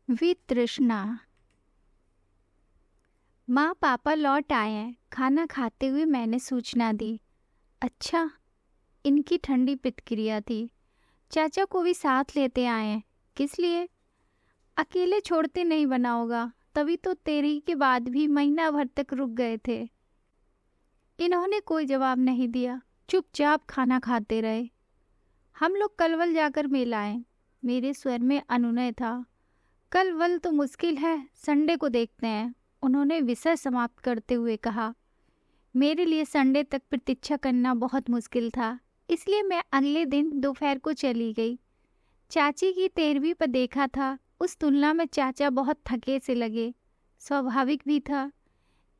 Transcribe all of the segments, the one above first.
वितृष्णा। माँ पापा लौट आए हैं। खाना खाते हुए मैंने सूचना दी। अच्छा, इनकी ठंडी प्रतिक्रिया थी। चाचा को भी साथ लेते आए हैं। किस लिए? अकेले छोड़ते नहीं बनाओगा, तभी तो तेरी के बाद भी महीना भर तक रुक गए थे। इन्होंने कोई जवाब नहीं दिया, चुपचाप खाना खाते रहे। हम लोग कलवल जाकर मिल आए। मेरे स्वर में अनुनय था। कलवल तो मुश्किल है, संडे को देखते हैं, उन्होंने विषय समाप्त करते हुए कहा। मेरे लिए संडे तक प्रतीक्षा करना बहुत मुश्किल था, इसलिए मैं अगले दिन दोपहर को चली गई। चाची की 13वीं पर देखा था। उस तुलना में चाचा बहुत थके से लगे। स्वाभाविक भी था।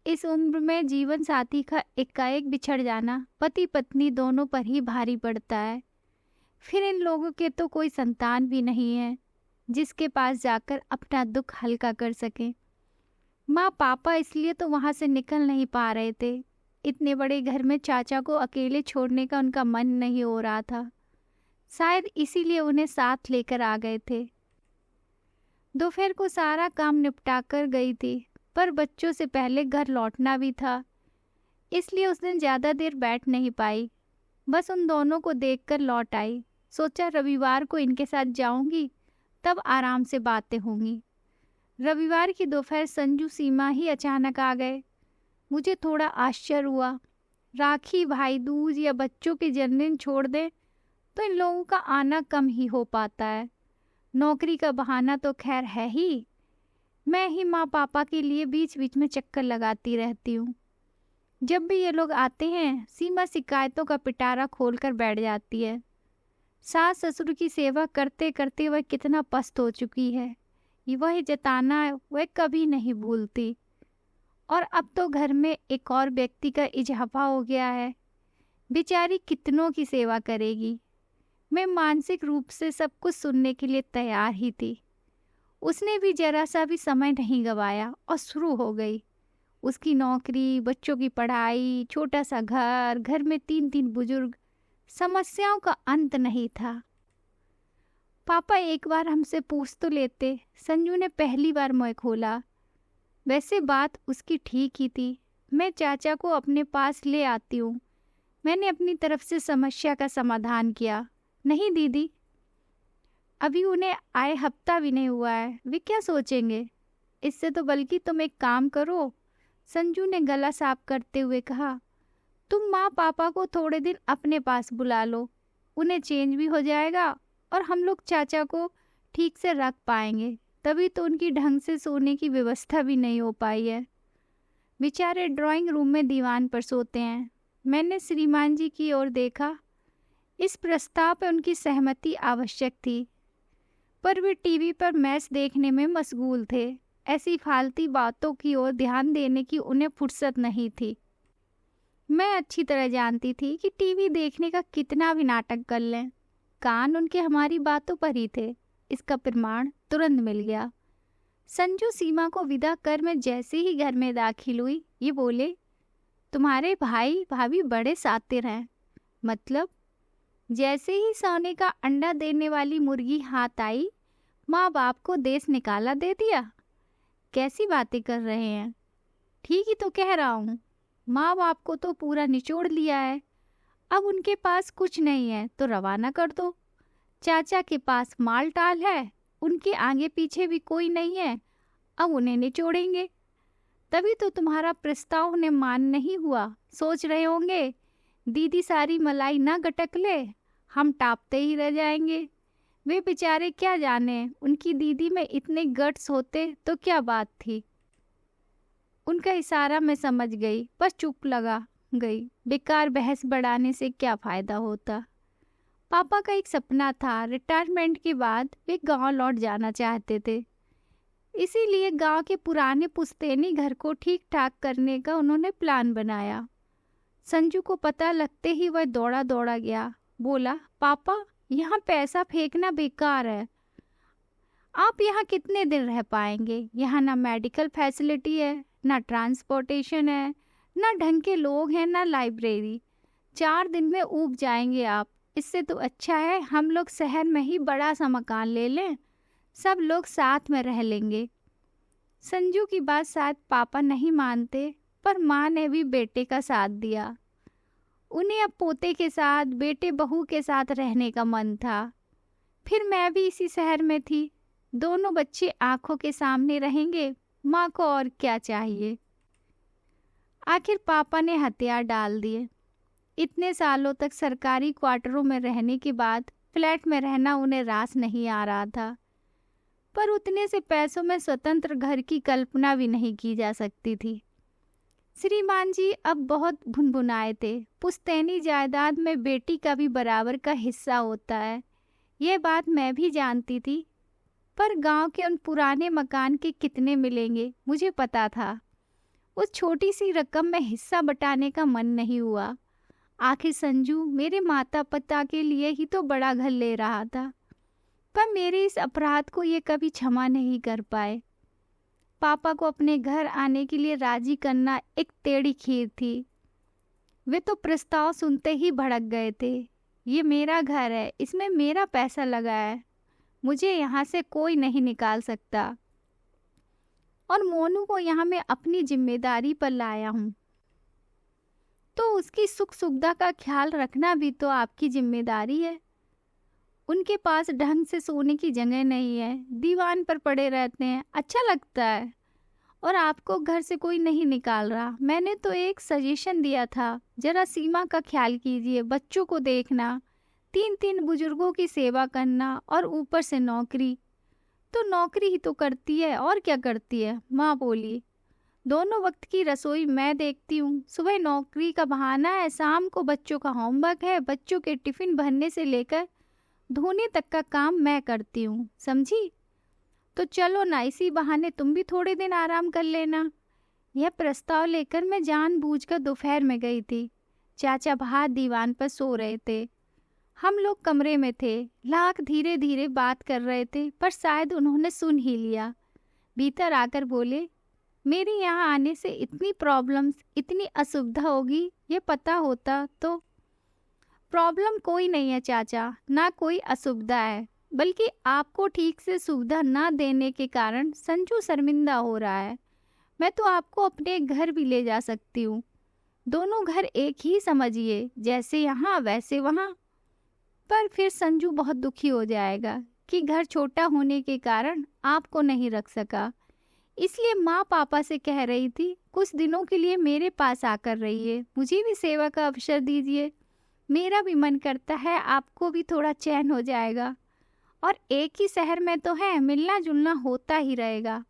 इस उम्र में जीवन साथी का एकाएक बिछड़ जाना पति पत्नी दोनों पर ही भारी पड़ता है। फिर इन लोगों के तो कोई संतान भी नहीं है जिसके पास जाकर अपना दुख हल्का कर सके। माँ पापा इसलिए तो वहाँ से निकल नहीं पा रहे थे। इतने बड़े घर में चाचा को अकेले छोड़ने का उनका मन नहीं हो रहा था। शायद इसीलिए उन्हें साथ लेकर आ गए थे। दोपहर को सारा काम निपटा कर गई थी, पर बच्चों से पहले घर लौटना भी था, इसलिए उस दिन ज़्यादा देर बैठ नहीं पाई। बस उन दोनों को देखकर लौट आई। सोचा रविवार को इनके साथ जाऊंगी, तब आराम से बातें होंगी। रविवार की दोपहर संजू सीमा ही अचानक आ गए। मुझे थोड़ा आश्चर्य हुआ। राखी, भाई दूज या बच्चों के जन्मदिन छोड़ दें तो इन लोगों का आना कम ही हो पाता है। नौकरी का बहाना तो खैर है ही। मैं ही माँ पापा के लिए बीच बीच में चक्कर लगाती रहती हूँ। जब भी ये लोग आते हैं, सीमा शिकायतों का पिटारा खोलकर बैठ जाती है। सास ससुर की सेवा करते करते वह कितना पस्त हो चुकी है, वह जताना वह कभी नहीं भूलती। और अब तो घर में एक और व्यक्ति का इजाफा हो गया है। बेचारी कितनों की सेवा करेगी। मैं मानसिक रूप से सब कुछ सुनने के लिए तैयार ही थी। उसने भी जरा सा भी समय नहीं गंवाया और शुरू हो गई। उसकी नौकरी, बच्चों की पढ़ाई, छोटा सा घर, घर में 3-3 बुजुर्ग, समस्याओं का अंत नहीं था। पापा एक बार हमसे पूछ तो लेते। संजू ने पहली बार मुंह खोला। वैसे बात उसकी ठीक ही थी। मैं चाचा को अपने पास ले आती हूँ। मैंने अपनी तरफ से समस्या का समाधान किया। नहीं दीदी, अभी उन्हें आए हफ्ता भी नहीं हुआ है, वे क्या सोचेंगे? इससे तो बल्कि तुम एक काम करो, संजू ने गला साफ करते हुए कहा। तुम माँ पापा को थोड़े दिन अपने पास बुला लो, उन्हें चेंज भी हो जाएगा और हम लोग चाचा को ठीक से रख पाएंगे। तभी तो उनकी ढंग से सोने की व्यवस्था भी नहीं हो पाई है। बेचारे ड्राइंग रूम में दीवान पर सोते हैं। मैंने श्रीमान जी की ओर देखा। इस प्रस्ताव पर उनकी सहमति आवश्यक थी, पर वे टीवी पर मैच देखने में मशगूल थे। ऐसी फालतू बातों की ओर ध्यान देने की उन्हें फुर्सत नहीं थी। मैं अच्छी तरह जानती थी कि टीवी देखने का कितना भी नाटक कर लें, कान उनके हमारी बातों पर ही थे। इसका प्रमाण तुरंत मिल गया। संजू सीमा को विदा कर मैं जैसे ही घर में दाखिल हुई, ये बोले, तुम्हारे भाई भाभी बड़े शातिर हैं। मतलब? जैसे ही सोने का अंडा देने वाली मुर्गी हाथ आई, माँ बाप को देश निकाला दे दिया। कैसी बातें कर रहे हैं? ठीक ही तो कह रहा हूँ। माँ बाप को तो पूरा निचोड़ लिया है। अब उनके पास कुछ नहीं है तो रवाना कर दो। चाचा के पास माल टाल है, उनके आगे पीछे भी कोई नहीं है, अब उन्हें निचोड़ेंगे। तभी तो तुम्हारा प्रस्ताव उन्हें मान नहीं हुआ। सोच रहे होंगे दीदी सारी मलाई ना गटक ले, हम टापते ही रह जाएंगे। वे बेचारे क्या जाने, उनकी दीदी में इतने गट्स होते तो क्या बात थी। उनका इशारा मैं समझ गई, बस चुप लगा गई। बेकार बहस बढ़ाने से क्या फ़ायदा होता। पापा का एक सपना था, रिटायरमेंट के बाद वे गांव लौट जाना चाहते थे। इसीलिए गांव के पुराने पुश्तैनी घर को ठीक ठाक करने का उन्होंने प्लान बनाया। संजू को पता लगते ही वह दौड़ा दौड़ा गया। बोला, पापा यहाँ पैसा फेंकना बेकार है। आप यहाँ कितने दिन रह पाएंगे? यहाँ ना मेडिकल फैसिलिटी है, ना ट्रांसपोर्टेशन है, ना ढंग के लोग हैं, ना लाइब्रेरी। 4 दिन में ऊब जाएंगे आप। इससे तो अच्छा है हम लोग शहर में ही बड़ा सा मकान ले लें, सब लोग साथ में रह लेंगे। संजू की बात शायद पापा नहीं मानते, पर माँ ने भी बेटे का साथ दिया। उन्हें अब पोते के साथ, बेटे बहू के साथ रहने का मन था। फिर मैं भी इसी शहर में थी। दोनों बच्चे आंखों के सामने रहेंगे, माँ को और क्या चाहिए। आखिर पापा ने हथियार डाल दिए। इतने सालों तक सरकारी क्वार्टरों में रहने के बाद फ्लैट में रहना उन्हें रास नहीं आ रहा था, पर उतने से पैसों में स्वतंत्र घर की कल्पना भी नहीं की जा सकती थी। श्रीमान जी अब बहुत भुनभुनाए थे। पुश्तैनी जायदाद में बेटी का भी बराबर का हिस्सा होता है, यह बात मैं भी जानती थी, पर गांव के उन पुराने मकान के कितने मिलेंगे मुझे पता था। उस छोटी सी रकम में हिस्सा बटाने का मन नहीं हुआ। आखिर संजू मेरे माता पिता के लिए ही तो बड़ा घर ले रहा था, पर मेरे इस अपराध को ये कभी क्षमा नहीं कर पाए। पापा को अपने घर आने के लिए राजी करना एक टेढ़ी खीर थी। वे तो प्रस्ताव सुनते ही भड़क गए थे। ये मेरा घर है, इसमें मेरा पैसा लगा है, मुझे यहाँ से कोई नहीं निकाल सकता, और मोनू को यहाँ मैं अपनी जिम्मेदारी पर लाया हूँ, तो उसकी सुख सुविधा का ख्याल रखना भी तो आपकी जिम्मेदारी है। उनके पास ढंग से सोने की जगह नहीं है, दीवान पर पड़े रहते हैं, अच्छा लगता है, और आपको घर से कोई नहीं निकाल रहा। मैंने तो एक सजेशन दिया था, जरा सीमा का ख्याल कीजिए, बच्चों को देखना, 3 बुजुर्गों की सेवा करना, और ऊपर से नौकरी। तो नौकरी ही तो करती है, और क्या करती है, माँ बोली। दोनों वक्त की रसोई मैं देखती हूँ। सुबह नौकरी का बहाना है, शाम को बच्चों का होमवर्क है, बच्चों के टिफिन भरने से लेकर धोने तक का काम मैं करती हूँ, समझी। तो चलो ना, इसी बहाने तुम भी थोड़े दिन आराम कर लेना। यह प्रस्ताव लेकर मैं जानबूझकर दोपहर में गई थी। चाचा बाहर दीवान पर सो रहे थे, हम लोग कमरे में थे। लाख धीरे धीरे बात कर रहे थे, पर शायद उन्होंने सुन ही लिया। भीतर आकर बोले, मेरे यहाँ आने से इतनी प्रॉब्लम्स, इतनी असुविधा होगी, ये पता होता तो। प्रॉब्लम कोई नहीं है चाचा, ना कोई असुविधा है, बल्कि आपको ठीक से सुविधा ना देने के कारण संजू शर्मिंदा हो रहा है। मैं तो आपको अपने घर भी ले जा सकती हूँ, दोनों घर एक ही समझिए, जैसे यहाँ वैसे वहाँ। पर फिर संजू बहुत दुखी हो जाएगा कि घर छोटा होने के कारण आपको नहीं रख सका। इसलिए माँ पापा से कह रही थी, कुछ दिनों के लिए मेरे पास आकर रहिए, मुझे भी सेवा का अवसर दीजिए। मेरा भी मन करता है, आपको भी थोड़ा चैन हो जाएगा, और एक ही शहर में तो है, मिलना जुलना होता ही रहेगा।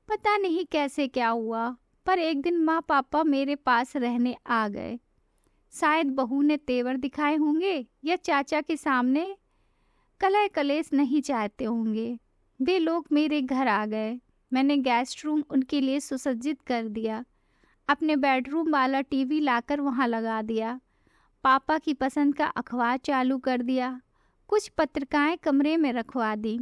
पता नहीं कैसे क्या हुआ, पर एक दिन माँ पापा मेरे पास रहने आ गए। शायद बहू ने तेवर दिखाए होंगे, या चाचा के सामने कलह कलेश नहीं चाहते होंगे। वे लोग मेरे घर आ गए। मैंने गेस्ट रूम उनके लिए सुसज्जित कर दिया, अपने बेडरूम वाला टीवी लाकर वहाँ लगा दिया, पापा की पसंद का अखबार चालू कर दिया, कुछ पत्रिकाएं कमरे में रखवा दी।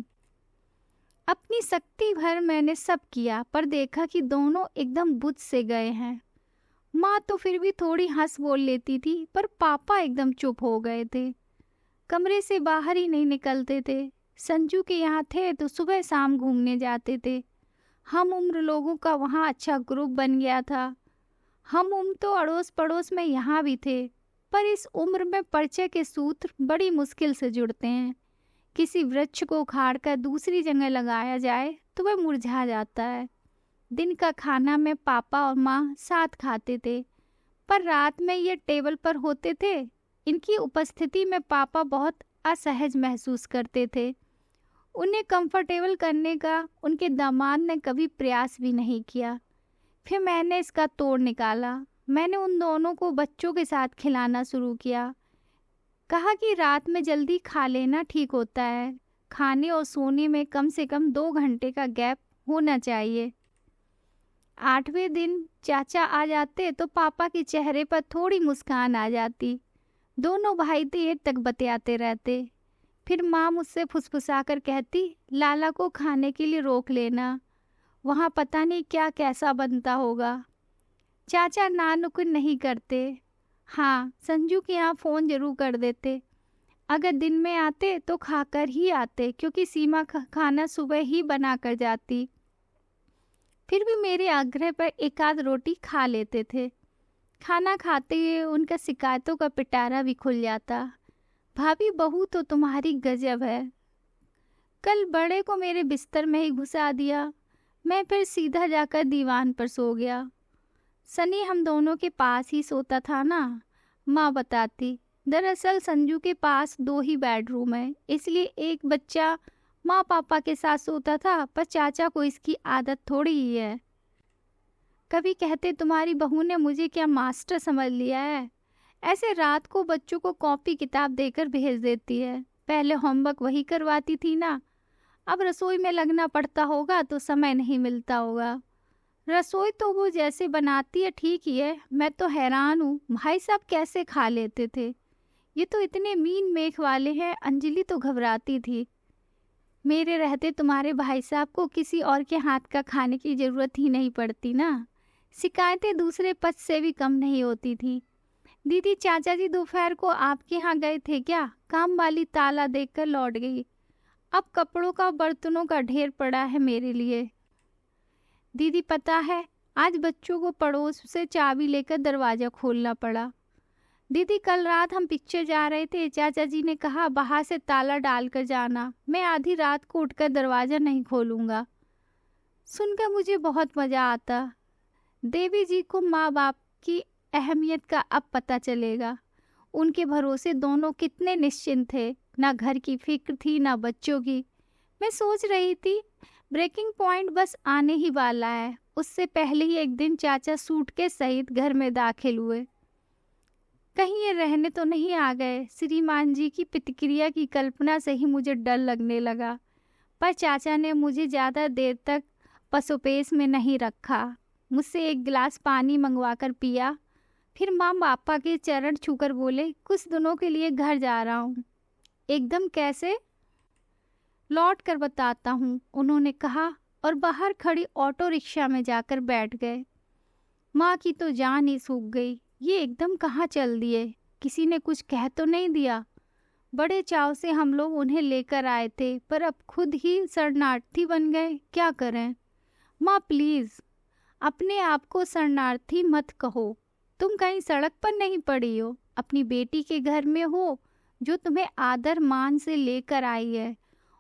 अपनी शक्ति भर मैंने सब किया, पर देखा कि दोनों एकदम बुझ से गए हैं। माँ तो फिर भी थोड़ी हंस बोल लेती थी, पर पापा एकदम चुप हो गए थे, कमरे से बाहर ही नहीं निकलते थे। संजू के यहाँ थे तो सुबह शाम घूमने जाते थे। हम उम्र लोगों का वहाँ अच्छा ग्रुप बन गया था। हम उम्र तो अड़ोस पड़ोस में यहाँ भी थे, पर इस उम्र में परिचय के सूत्र बड़ी मुश्किल से जुड़ते हैं। किसी वृक्ष को उखाड़कर दूसरी जगह लगाया जाए तो वह मुरझा जाता है। दिन का खाना में पापा और माँ साथ खाते थे, पर रात में ये टेबल पर होते थे। इनकी उपस्थिति में पापा बहुत असहज महसूस करते थे। उन्हें कंफर्टेबल करने का उनके दामाद ने कभी प्रयास भी नहीं किया। फिर मैंने इसका तोड़ निकाला। मैंने उन दोनों को बच्चों के साथ खिलाना शुरू किया। कहा कि रात में जल्दी खा लेना ठीक होता है, खाने और सोने में कम से कम 2 घंटे का गैप होना चाहिए। 8वें दिन चाचा आ जाते तो पापा के चेहरे पर थोड़ी मुस्कान आ जाती। दोनों भाई देर तक बतियाते रहते। फिर माँ मुझसे फुसफुसाकर कहती, लाला को खाने के लिए रोक लेना, वहाँ पता नहीं क्या कैसा बनता होगा। चाचा ना नुकुर नहीं करते। हाँ, संजू के यहाँ फ़ोन जरूर कर देते, अगर दिन में आते तो खाकर ही आते, क्योंकि सीमा खाना सुबह ही बना कर जाती। फिर भी मेरे आग्रह पर एक आध रोटी खा लेते थे। खाना खाते हुए उनका शिकायतों का पिटारा भी खुल जाता। भाभी, बहू तो तुम्हारी गजब है। कल बड़े को मेरे बिस्तर में ही घुसा दिया। मैं फिर सीधा जाकर दीवान पर सो गया। सनी हम दोनों के पास ही सोता था ना, माँ बताती। दरअसल संजू के पास 2 ही बेडरूम है, इसलिए एक बच्चा माँ पापा के साथ सोता था, पर चाचा को इसकी आदत थोड़ी ही है। कभी कहते तुम्हारी बहू ने मुझे क्या मास्टर समझ लिया है। ऐसे रात को बच्चों को कॉपी किताब देकर भेज देती है। पहले होमवर्क वही करवाती थी ना, अब रसोई में लगना पड़ता होगा तो समय नहीं मिलता होगा। रसोई तो वो जैसे बनाती है ठीक ही है, मैं तो हैरान हूँ भाई साहब कैसे खा लेते थे। ये तो इतने मीन मेख वाले हैं। अंजलि तो घबराती थी। मेरे रहते तुम्हारे भाई साहब को किसी और के हाथ का खाने की ज़रूरत ही नहीं पड़ती ना। शिकायतें दूसरे पद से भी कम नहीं होती थी। दीदी, चाचा जी दोपहर को आपके यहाँ गए थे क्या? काम वाली ताला देकर लौट गई। अब कपड़ों का बर्तनों का ढेर पड़ा है मेरे लिए। दीदी, पता है आज बच्चों को पड़ोस से चाबी लेकर दरवाज़ा खोलना पड़ा। दीदी, कल रात हम पिक्चर जा रहे थे, चाचा जी ने कहा बाहर से ताला डालकर जाना। मैं आधी रात को उठकर दरवाज़ा नहीं खोलूँगा। सुनकर मुझे बहुत मज़ा आता। देवी जी को माँ बाप की अहमियत का अब पता चलेगा। उनके भरोसे दोनों कितने निश्चिंत थे। ना घर की फिक्र थी ना बच्चों की। मैं सोच रही थी ब्रेकिंग पॉइंट बस आने ही वाला है। उससे पहले ही एक दिन चाचा सूटकेस सहित घर में दाखिल हुए। कहीं ये रहने तो नहीं आ गए। श्रीमान जी की प्रतिक्रिया की कल्पना से ही मुझे डर लगने लगा। पर चाचा ने मुझे ज़्यादा देर तक पसोपेश में नहीं रखा। मुझसे एक गिलास पानी मंगवाकर पिया। फिर माँ पापा के चरण छूकर बोले, कुछ दिनों के लिए घर जा रहा हूँ। एकदम कैसे? लौट कर बताता हूँ, उन्होंने कहा और बाहर खड़ी ऑटो रिक्शा में जाकर बैठ गए। माँ की तो जान ही सूख गई। ये एकदम कहाँ चल दिए? किसी ने कुछ कह तो नहीं दिया? बड़े चाव से हम लोग उन्हें लेकर आए थे, पर अब खुद ही शरणार्थी बन गए। क्या करें? माँ प्लीज़ अपने आप को शरणार्थी मत कहो। तुम कहीं सड़क पर नहीं पड़ी हो, अपनी बेटी के घर में हो जो तुम्हें आदर मान से लेकर आई है।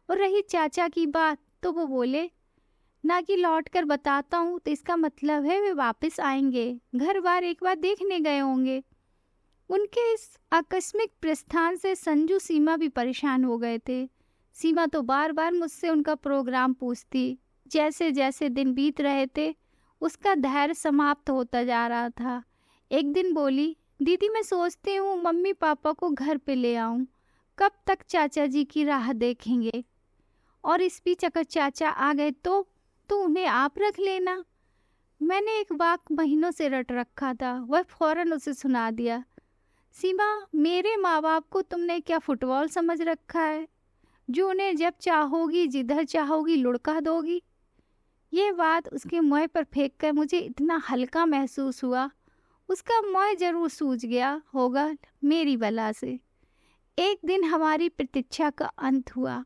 और रही चाचा की बात, तो वो बोले ना कि लौट कर बताता हूँ, तो इसका मतलब है वे वापस आएंगे। घर बार एक बार देखने गए होंगे। उनके इस आकस्मिक प्रस्थान से संजू सीमा भी परेशान हो गए थे। सीमा तो बार बार मुझसे उनका प्रोग्राम पूछती। जैसे जैसे दिन बीत रहे थे उसका धैर्य समाप्त होता जा रहा था। एक दिन बोली, दीदी मैं सोचती हूँ मम्मी पापा को घर पे ले आऊँ। कब तक चाचा जी की राह देखेंगे? और इस बीच अगर चाचा आ गए तो उन्हें आप रख लेना। मैंने एक वाक्य महीनों से रट रखा था, वह फौरन उसे सुना दिया। सीमा, मेरे माँ बाप को तुमने क्या फुटबॉल समझ रखा है, जो उन्हें जब चाहोगी जिधर चाहोगी लुढ़का दोगी? ये बात उसके मुँह पर फेंक कर मुझे इतना हल्का महसूस हुआ। उसका मुँह जरूर सूज गया होगा मेरी बला से। एक दिन हमारी प्रतीक्षा का अंत हुआ।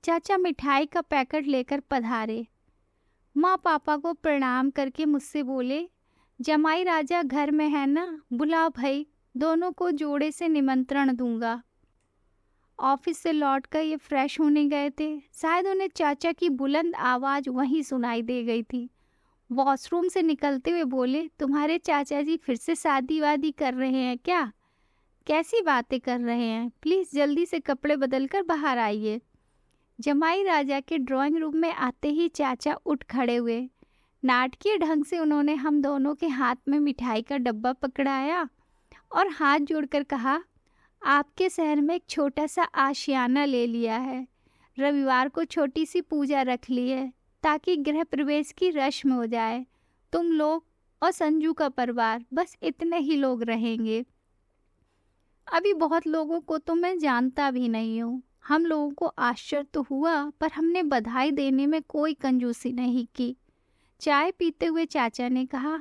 चाचा मिठाई का पैकेट लेकर पधारे। माँ पापा को प्रणाम करके मुझसे बोले, जमाई राजा घर में है ना, बुलाओ भाई, दोनों को जोड़े से निमंत्रण दूंगा। ऑफिस से लौटकर ये फ्रेश होने गए थे। शायद उन्हें चाचा की बुलंद आवाज़ वहीं सुनाई दे गई थी। वॉशरूम से निकलते हुए बोले, तुम्हारे चाचा जी फिर से शादी वादी कर रहे हैं क्या? कैसी बातें कर रहे हैं? प्लीज़ जल्दी से कपड़े बदल कर बाहर आइए। जमाई राजा के ड्राइंग रूम में आते ही चाचा उठ खड़े हुए। नाटकीय ढंग से उन्होंने हम दोनों के हाथ में मिठाई का डब्बा पकड़ाया और हाथ जोड़कर कहा, आपके शहर में एक छोटा सा आशियाना ले लिया है। रविवार को छोटी सी पूजा रख ली है ताकि गृह प्रवेश की रस्म हो जाए। तुम लोग और संजू का परिवार, बस इतने ही लोग रहेंगे। अभी बहुत लोगों को तो मैं जानता भी नहीं हूँ। हम लोगों को आश्चर्य तो हुआ, पर हमने बधाई देने में कोई कंजूसी नहीं की। चाय पीते हुए चाचा ने कहा,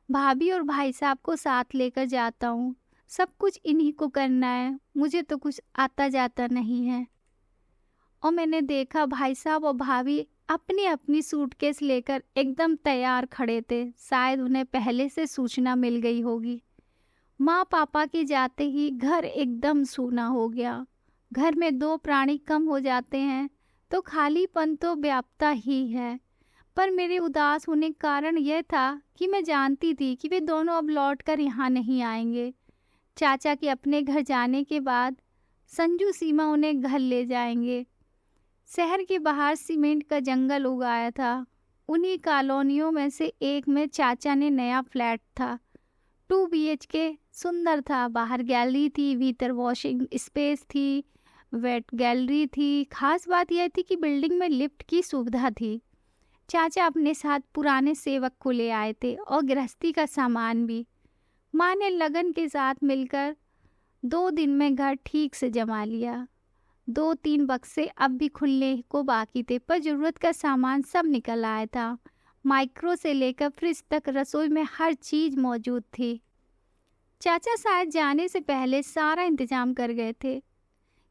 भाभी और भाई साहब को साथ लेकर जाता हूँ। सब कुछ इन्हीं को करना है, मुझे तो कुछ आता जाता नहीं है। और मैंने देखा भाई साहब और भाभी अपनी अपनी सूटकेस लेकर एकदम तैयार खड़े थे। शायद उन्हें पहले से सूचना मिल गई होगी। माँ पापा के जाते ही घर एकदम सूना हो गया। घर में दो प्राणी कम हो जाते हैं तो खालीपन तो व्याप्ता ही है। पर मेरे उदास होने का कारण यह था कि मैं जानती थी कि वे दोनों अब लौटकर यहाँ नहीं आएंगे। चाचा के अपने घर जाने के बाद संजू सीमा उन्हें घर ले जाएंगे। शहर के बाहर सीमेंट का जंगल उगाया था। उन्हीं कॉलोनियों में से एक में चाचा ने नया फ्लैट था। 2 BHK सुंदर था। बाहर गैलरी थी, भीतर वॉशिंग स्पेस थी, वेट गैलरी थी। खास बात यह थी कि बिल्डिंग में लिफ्ट की सुविधा थी। चाचा अपने साथ पुराने सेवक को ले आए थे और गृहस्थी का सामान भी। माँ ने लगन के साथ मिलकर 2 दिन में घर ठीक से जमा लिया। 2-3 बक्से अब भी खुलने को बाकी थे, पर जरूरत का सामान सब निकल आया था। माइक्रो से लेकर फ्रिज तक रसोई में हर चीज मौजूद थी। चाचा शायद जाने से पहले सारा इंतजाम कर गए थे,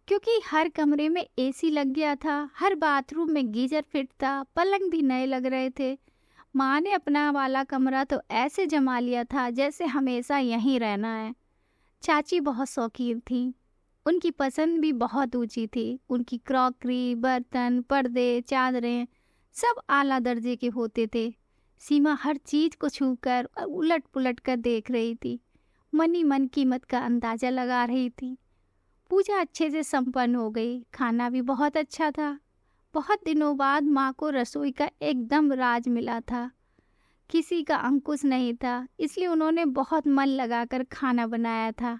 क्योंकि हर कमरे में AC लग गया था, हर बाथरूम में गीजर फिट था, पलंग भी नए लग रहे थे। माँ ने अपना वाला कमरा तो ऐसे जमा लिया था जैसे हमेशा यहीं रहना है। चाची बहुत शौकीन थी। उनकी पसंद भी बहुत ऊंची थी। उनकी क्रॉकरी, बर्तन, पर्दे, चादरें सब आला दर्जे के होते थे। सीमा हर चीज को छूकर और उलट पुलट कर देख रही थी। मन ही मन कीमत का अंदाजा लगा रही थी। पूजा अच्छे से संपन्न हो गई। खाना भी बहुत अच्छा था। बहुत दिनों बाद माँ को रसोई का एकदम राज मिला था। किसी का अंकुश नहीं था, इसलिए उन्होंने बहुत मन लगाकर खाना बनाया था।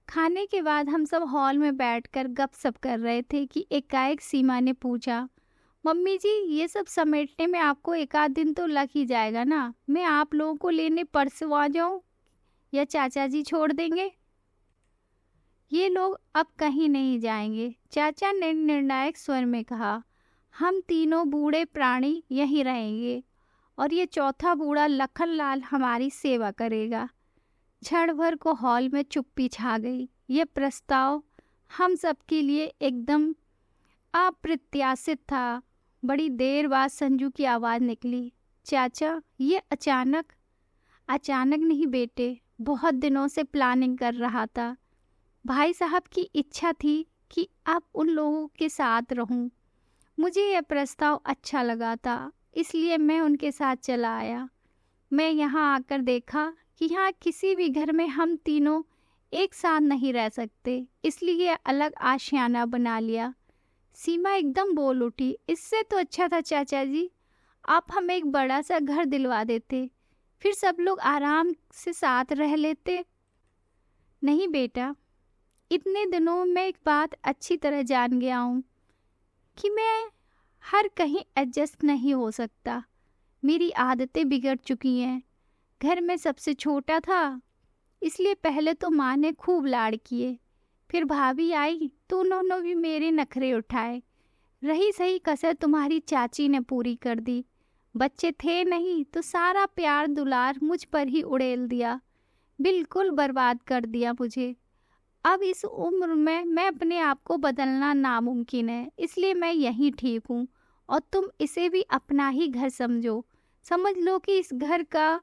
खाने के बाद हम सब हॉल में बैठकर गपशप कर रहे थे कि एकाएक सीमा ने पूछा, मम्मी जी, ये सब समेटने में आपको 1 आध दिन तो लग ही जाएगा ना? मैं आप लोगों को लेने परसों आ जाऊं या चाचा जी छोड़ देंगे? ये लोग अब कहीं नहीं जाएंगे, चाचा ने निर्णायक स्वर में कहा। हम तीनों बूढ़े प्राणी यहीं रहेंगे और ये चौथा बूढ़ा लखनलाल हमारी सेवा करेगा। क्षण भर को हॉल में चुप्पी छा गई। यह प्रस्ताव हम सबके लिए एकदम अप्रत्याशित था। बड़ी देर बाद संजू की आवाज़ निकली, चाचा, ये अचानक? अचानक नहीं बेटे, बहुत दिनों से प्लानिंग कर रहा था। भाई साहब की इच्छा थी कि अब उन लोगों के साथ रहूं। मुझे यह प्रस्ताव अच्छा लगा था, इसलिए मैं उनके साथ चला आया। मैं यहाँ आकर देखा कि यहाँ किसी भी घर में हम तीनों एक साथ नहीं रह सकते, इसलिए अलग आशियाना बना लिया। सीमा एकदम बोल उठी, इससे तो अच्छा था चाचा जी, आप हमें एक बड़ा सा घर दिलवा देते, फिर सब लोग आराम से साथ रह लेते। नहीं बेटा, इतने दिनों में एक बात अच्छी तरह जान गया हूँ कि मैं हर कहीं एडजस्ट नहीं हो सकता। मेरी आदतें बिगड़ चुकी हैं। घर में सबसे छोटा था, इसलिए पहले तो माँ ने खूब लाड़ किए, फिर भाभी आई तो उन्होंने भी मेरे नखरे उठाए। रही सही कसर तुम्हारी चाची ने पूरी कर दी। बच्चे थे नहीं तो सारा प्यार दुलार मुझ पर ही उड़ेल दिया, बिल्कुल बर्बाद कर दिया मुझे। अब इस उम्र में मैं अपने आप को बदलना नामुमकिन है, इसलिए मैं यहीं ठीक हूँ और तुम इसे भी अपना ही घर समझो। समझ लो कि इस घर का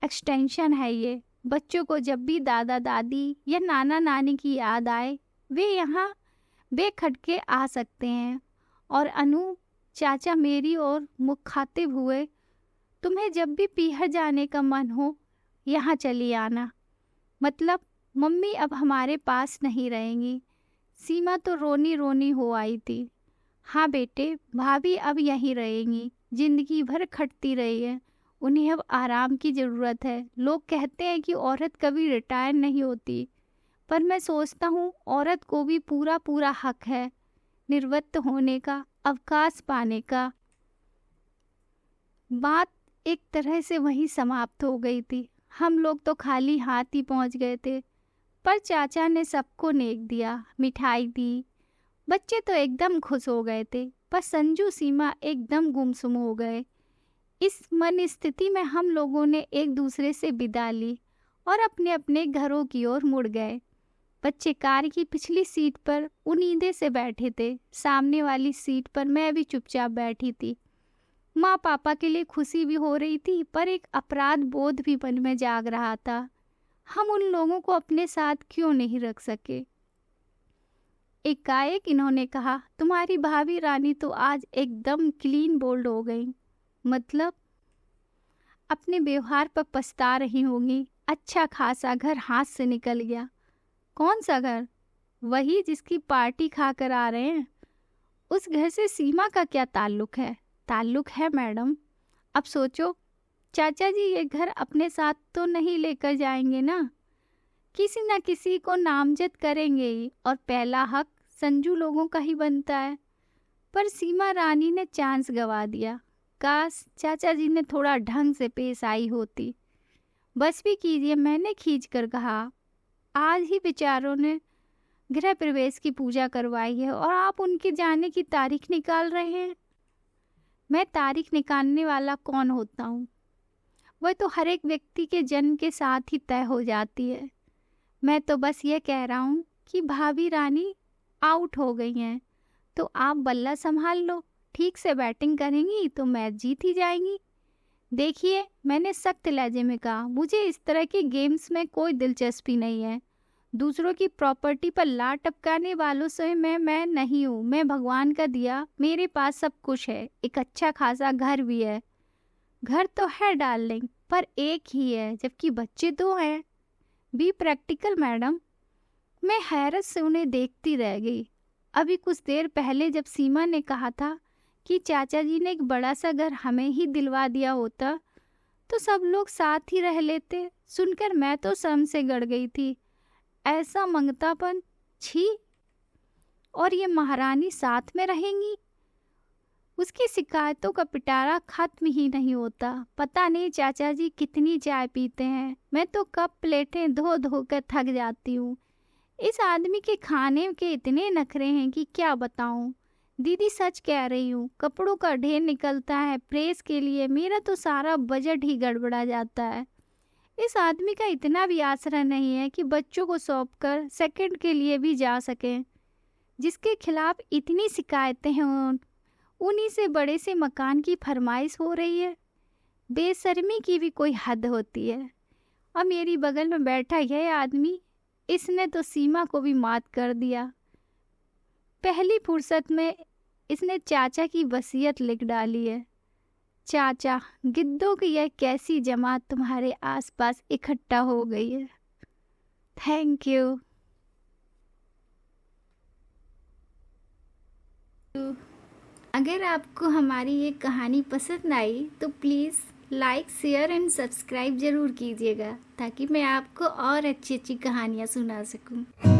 एक्सटेंशन है ये। बच्चों को जब भी दादा दादी या नाना नानी की याद आए, वे यहाँ बेखटके आ सकते हैं। और अनु, चाचा मेरी ओर मुखातिब हुए, तुम्हें जब भी पीहर जाने का मन हो यहाँ चली आना। मतलब मम्मी अब हमारे पास नहीं रहेंगी। सीमा तो रोनी रोनी हो आई थी। हाँ बेटे, भाभी अब यहीं रहेंगी, जिंदगी भर खटती रही है, उन्हें अब आराम की ज़रूरत है। लोग कहते हैं कि औरत कभी रिटायर नहीं होती, पर मैं सोचता हूँ औरत को भी पूरा पूरा हक है निवृत्त होने का, अवकाश पाने का। बात एक तरह से वहीं समाप्त हो गई थी। हम लोग तो खाली हाथ ही पहुँच गए थे, पर चाचा ने सबको नेक दिया, मिठाई दी। बच्चे तो एकदम खुश हो गए थे, पर संजू सीमा एकदम गुमसुम हो गए। इस मन स्थिति में हम लोगों ने एक दूसरे से विदा ली और अपने अपने घरों की ओर मुड़ गए। बच्चे कार की पिछली सीट पर उम्मीदे से बैठे थे। सामने वाली सीट पर मैं भी चुपचाप बैठी थी। माँ पापा के लिए खुशी भी हो रही थी, पर एक अपराध बोध भी मन में जाग रहा था। हम उन लोगों को अपने साथ क्यों नहीं रख सके। एकाएक इन्होंने कहा, तुम्हारी भाभी रानी तो आज एकदम क्लीन बोल्ड हो गई। मतलब? अपने व्यवहार पर पछता रही होंगी। अच्छा खासा घर हाथ से निकल गया। कौन सा घर? वही जिसकी पार्टी खाकर आ रहे हैं। उस घर से सीमा का क्या ताल्लुक है? ताल्लुक है मैडम। अब सोचो, चाचा जी ये घर अपने साथ तो नहीं लेकर जाएंगे ना, किसी न किसी को नामजद करेंगे ही, और पहला हक संजू लोगों का ही बनता है। पर सीमा रानी ने चांस गवा दिया। काश चाचा जी ने थोड़ा ढंग से पेश आई होती। बस भी कीजिए, मैंने खींच कर कहा। आज ही बेचारों ने गृह प्रवेश की पूजा करवाई है और आप उनके जाने की तारीख निकाल रहे हैं। मैं तारीख निकालने वाला कौन होता हूँ? वह तो हर एक व्यक्ति के जन्म के साथ ही तय हो जाती है। मैं तो बस ये कह रहा हूँ कि भाभी रानी आउट हो गई हैं, तो आप बल्ला संभाल लो। ठीक से बैटिंग करेंगी तो मैच जीत ही जाएंगी। देखिए, मैंने सख्त लहजे में कहा, मुझे इस तरह के गेम्स में कोई दिलचस्पी नहीं है। दूसरों की प्रॉपर्टी पर लात टपकाने वालों से मैं नहीं हूँ। मैं भगवान का दिया, मेरे पास सब कुछ है। एक अच्छा खासा घर भी है। घर तो है डार्लिंग, पर एक ही है, जबकि बच्चे दो हैं। Be practical madam. मैं हैरत से उन्हें देखती रह गई। अभी कुछ देर पहले जब सीमा ने कहा था कि चाचा जी ने एक बड़ा सा घर हमें ही दिलवा दिया होता तो सब लोग साथ ही रह लेते, सुनकर मैं तो शर्म से गड़ गई थी। ऐसा मंगतापन, छी। और ये महारानी साथ में रहेंगी? उसकी शिकायतों का पिटारा खत्म ही नहीं होता। पता नहीं चाचा जी कितनी चाय पीते हैं। मैं तो कप प्लेटें धो धो कर थक जाती हूँ। इस आदमी के खाने के इतने नखरे हैं कि क्या बताऊँ। दीदी सच कह रही हूँ, कपड़ों का ढेर निकलता है प्रेस के लिए। मेरा तो सारा बजट ही गड़बड़ा जाता है। इस आदमी का इतना भी आसरा नहीं है कि बच्चों को सौंपकर सेकंड के लिए भी जा सकें। जिसके खिलाफ इतनी शिकायतें हैं, उन्हीं से बड़े से मकान की फरमाइश हो रही है। बेशर्मी की भी कोई हद होती है। और मेरी बगल में बैठा यह आदमी, इसने तो सीमा को भी मात कर दिया। पहली फुर्सत में इसने चाचा की वसीयत लिख डाली है। चाचा, गिद्धों की यह कैसी जमात तुम्हारे आसपास इकट्ठा हो गई है। Thank you. अगर आपको हमारी ये कहानी पसंद आई तो please like, share and subscribe ज़रूर कीजिएगा, ताकि मैं आपको और अच्छी अच्छी कहानियाँ सुना सकूं।